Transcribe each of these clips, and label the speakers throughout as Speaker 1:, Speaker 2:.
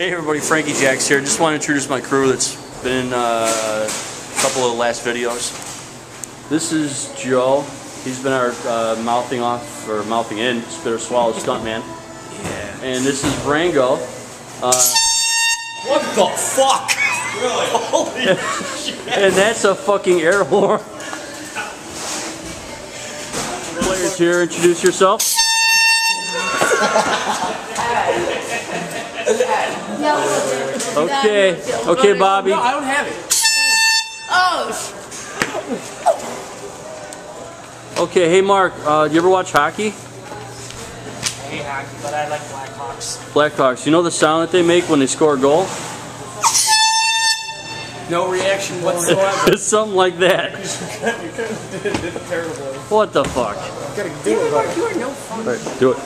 Speaker 1: Hey everybody, Frankie Jacks here. Just want to introduce my crew that's been in a couple of the last videos. This is Joe. He's been our mouthing off, or mouthing in, Spitter Swallow stuntman.
Speaker 2: Yeah.
Speaker 1: And this is Rango.
Speaker 2: What the fuck? Really? Holy shit.
Speaker 1: And that's a fucking air horn. Players here, introduce yourself. Okay, okay, Bobby.
Speaker 2: No, I don't have it.
Speaker 3: Oh.
Speaker 1: Okay, hey Mark, do you ever watch hockey?
Speaker 3: I hate hockey, but I like Blackhawks.
Speaker 1: Blackhawks, you know the sound that they make when they score a goal?
Speaker 2: No reaction whatsoever.
Speaker 1: It's something like that.
Speaker 2: You did it terribly.
Speaker 1: What the fuck?
Speaker 2: You gotta do it, Mark. You are no fun.
Speaker 1: Alright, do it.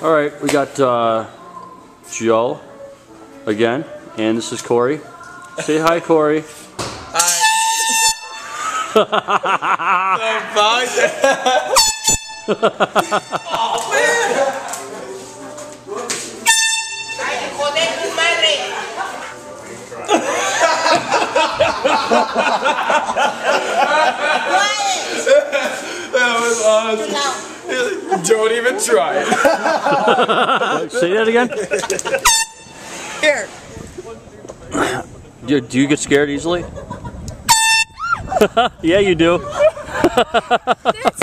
Speaker 1: Alright, we got Joe again, and this is Corey. Say hi, Corey.
Speaker 2: Hi. Oh, man! That was awesome. Don't even try it.
Speaker 1: Say that again.
Speaker 2: Here.
Speaker 1: Do you get scared easily? Yeah, you do.
Speaker 3: That's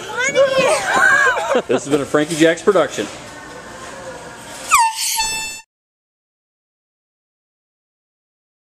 Speaker 3: funny.
Speaker 1: This has been a Frankie Jacks production.